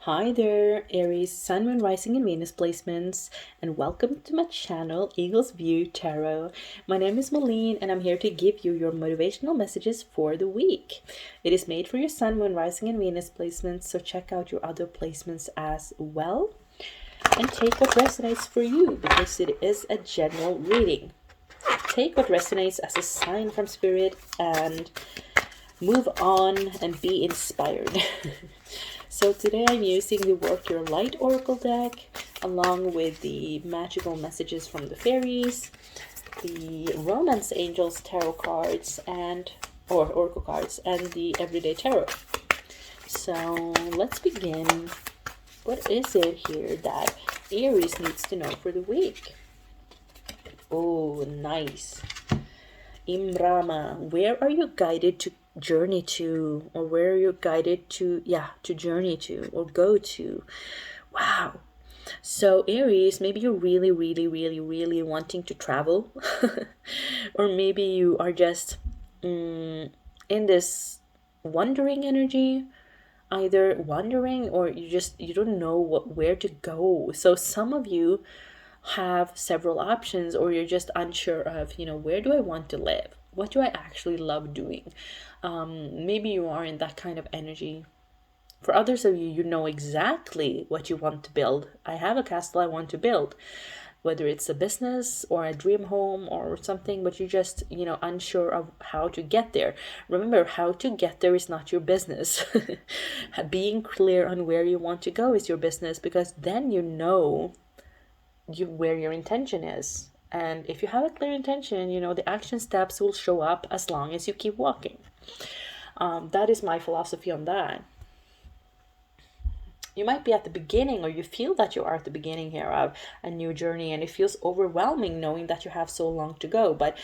Hi there, Aries, Sun, Moon, Rising, and Venus placements, and welcome to my channel, Eagle's View Tarot. My name is Malene, and I'm here to give you your motivational messages for the week. It is made for your Sun, Moon, Rising, and Venus placements, so check out your other placements as well. And take what resonates for you, because it is a general reading. Take what resonates as a sign from Spirit and move on and be inspired. So today I'm using the Work Your Light Oracle deck along with the magical messages from the fairies, the Romance Angels tarot cards or oracle cards, and the Everyday Tarot. So let's begin. What is it here that Aries needs to know for the week? Oh, nice. Imrama, where are you guided to journey to, or where are you guided to journey to or go to? Wow. So Aries, maybe you're really wanting to travel or maybe you are just in this wandering energy, either wandering or you don't know where to go. So some of you have several options, or you're just unsure of, where do I want to live? What do I actually love doing? Maybe you are in that kind of energy. For others of you, you know exactly what you want to build. I have a castle I want to build, whether it's a business or a dream home or something, but you're just, unsure of how to get there. Remember, how to get there is not your business. Being clear on where you want to go is your business, because then you know where your intention is. And if you have a clear intention, the action steps will show up as long as you keep walking. That is my philosophy on that. You might be at the beginning, or you feel that you are at the beginning here of a new journey, and it feels overwhelming knowing that you have so long to go. But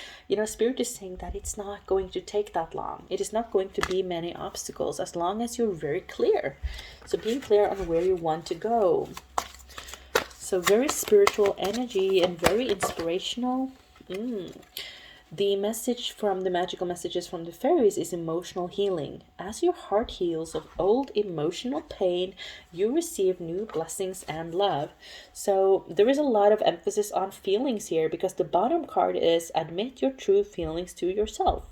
Spirit is saying that it's not going to take that long. It is not going to be many obstacles as long as you're very clear. So being clear on where you want to go. So very spiritual energy and very inspirational. The message from the magical messages from the fairies is emotional healing. As your heart heals of old emotional pain, you receive new blessings and love. So there is a lot of emphasis on feelings here, because the bottom card is admit your true feelings to yourself.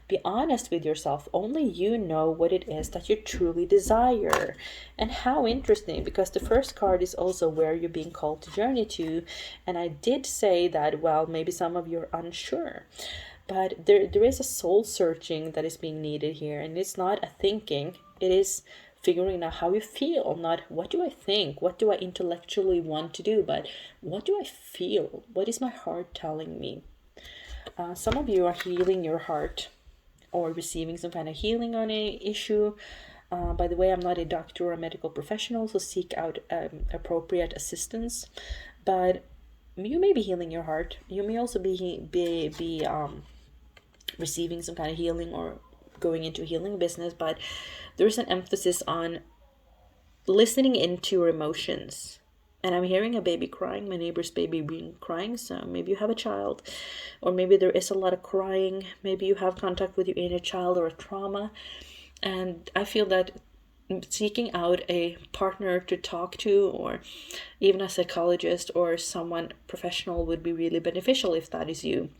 Be honest with yourself. Only you know what it is that you truly desire. And how interesting, because the first card is also where you're being called to journey to. And I did say that, well, maybe some of you are unsure. But there is a soul searching that is being needed here. And it's not a thinking. It is figuring out how you feel. Not what do I think? What do I intellectually want to do? But what do I feel? What is my heart telling me? Some of you are healing your heart, or receiving some kind of healing on a issue. By the way, I'm not a doctor or a medical professional, so seek out appropriate assistance. But you may be healing your heart. You may also be receiving some kind of healing or going into a healing business. But there's an emphasis on listening into your emotions. And I'm hearing a baby crying, my neighbor's baby being crying. So maybe you have a child, or maybe there is a lot of crying. Maybe you have contact with your inner child or a trauma. And I feel that seeking out a partner to talk to, or even a psychologist or someone professional, would be really beneficial if that is you.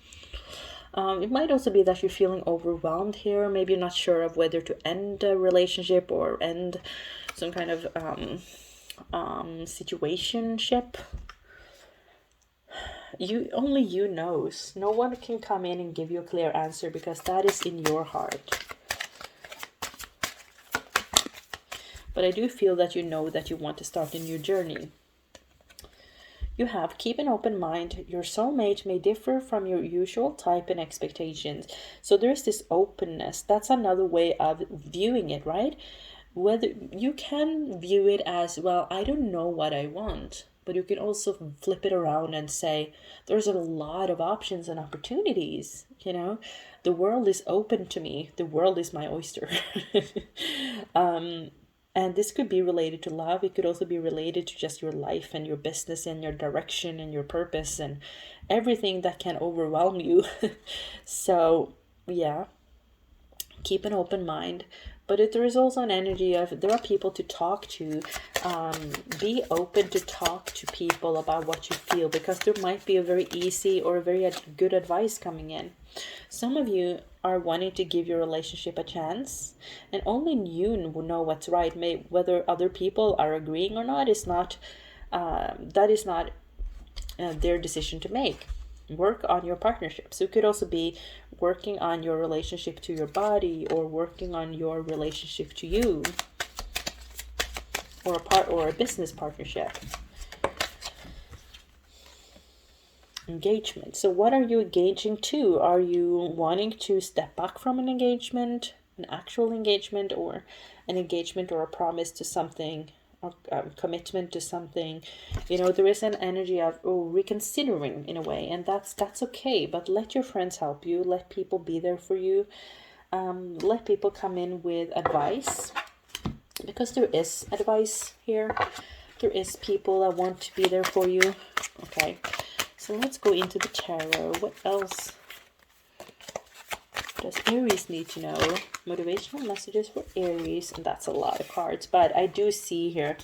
It might also be that you're feeling overwhelmed here. Maybe you're not sure of whether to end a relationship or end some kind of situationship. Only you knows. No one can come in and give you a clear answer, because that is in your heart. But I do feel that you know that you want to start a new journey. You have keep an open mind. Your soulmate may differ from your usual type and expectations. So there's this openness. That's another way of viewing it, right? Whether you can view it as, well, I don't know what I want. But you can also flip it around and say, there's a lot of options and opportunities. The world is open to me. The world is my oyster. And this could be related to love. It could also be related to just your life and your business and your direction and your purpose and everything that can overwhelm you. So, yeah, keep an open mind. But there is also an energy of there are people to talk to. Be open to talk to people about what you feel, because there might be a very easy or a very good advice coming in. Some of you are wanting to give your relationship a chance, and only you will know what's right. Whether other people are agreeing or not is not that is not their decision to make. Work on your partnership. So it could also be working on your relationship to your body, or working on your relationship to you, or a business partnership. Engagement. So what are you engaging to? Are you wanting to step back from an engagement, an actual engagement, or an engagement or a promise to something, or commitment to something? There is an energy of reconsidering in a way, and that's okay. But let your friends help you. Let people be there for you. Let people come in with advice, because there is advice here. There is people that want to be there for you. Okay. So let's go into the tarot. What else does Aries need to know? Motivational messages for Aries. And that's a lot of cards. But I do see here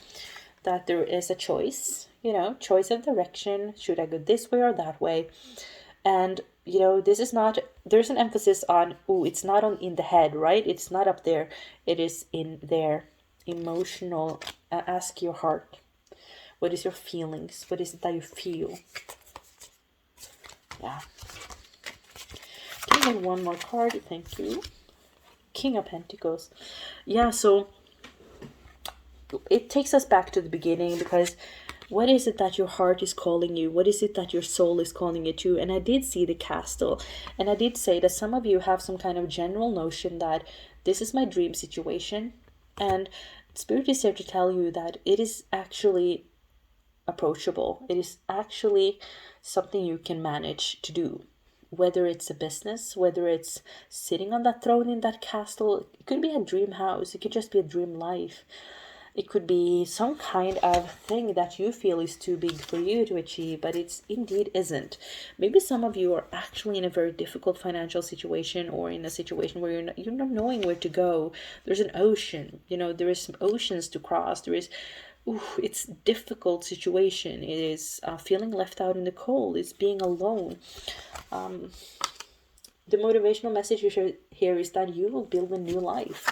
that there is a choice. Choice of direction. Should I go this way or that way? And, this is not... There's an emphasis on, it's not in the head, right? It's not up there. It is in there. Emotional. Ask your heart. What is your feelings? What is it that you feel? Yeah. Give me one more card. Thank you. King of Pentacles. Yeah, so it takes us back to the beginning, because what is it that your heart is calling you? What is it that your soul is calling you to? And I did see the castle. And I did say that some of you have some kind of general notion that this is my dream situation. And Spirit is here to tell you that it is actually approachable. It is actually something you can manage to do. Whether it's a business, whether it's sitting on that throne in that castle, it could be a dream house, it could just be a dream life. It could be some kind of thing that you feel is too big for you to achieve, but it's indeed isn't. Maybe some of you are actually in a very difficult financial situation, or in a situation where you're not knowing where to go. There's an ocean, there is some oceans to cross. There is... it's difficult situation. It is feeling left out in the cold. It's being alone. The motivational message here is that you will build a new life.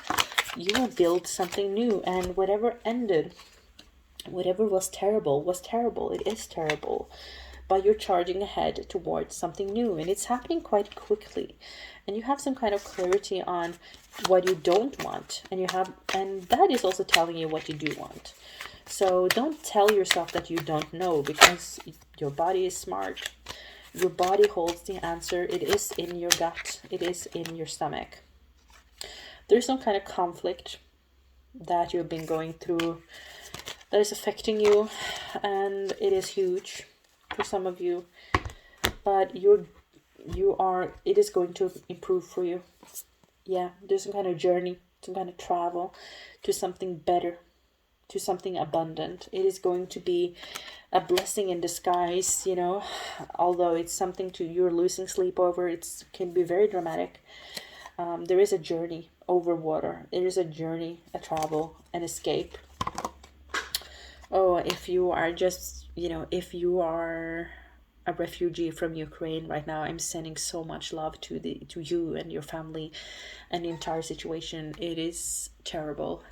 You will build something new, and whatever ended, whatever was terrible. It is terrible. But you're charging ahead towards something new, and it's happening quite quickly. And you have some kind of clarity on what you don't want, and that is also telling you what you do want. So don't tell yourself that you don't know, because your body is smart. Your body holds the answer. It is in your gut. It is in your stomach. There's some kind of conflict that you've been going through that is affecting you, and it is huge for some of you. But it is going to improve for you. Yeah, there's some kind of journey, some kind of travel to something better, to something abundant. It is going to be a blessing in disguise, although it's something you're losing sleep over. It can be very dramatic. There is a journey over water. There is a journey, a travel, an escape. Oh, if you are if you are a refugee from Ukraine right now, I'm sending so much love to you and your family and the entire situation. It is terrible.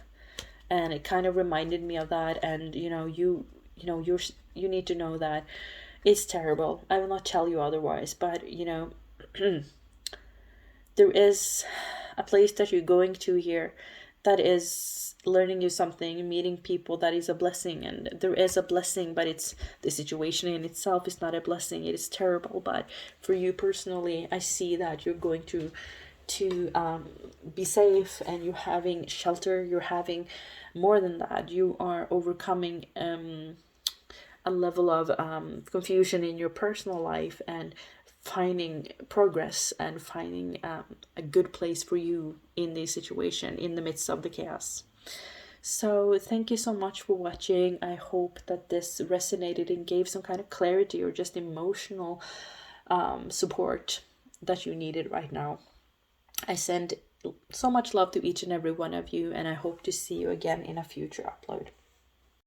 And it kind of reminded me of that. And, you need to know that it's terrible. I will not tell you otherwise. But, there is a place that you're going to here that is learning you something, meeting people, that is a blessing. And there is a blessing, but it's the situation in itself is not a blessing. It is terrible. But for you personally, I see that you're going to be safe, and you're having shelter. You're having more than that. You are overcoming a level of confusion in your personal life, and finding progress, and finding a good place for you in this situation, in the midst of the chaos. So thank you so much for watching. I hope that this resonated and gave some kind of clarity, or just emotional support that you needed right now. I send So much love to each and every one of you, and I hope to see you again in a future upload.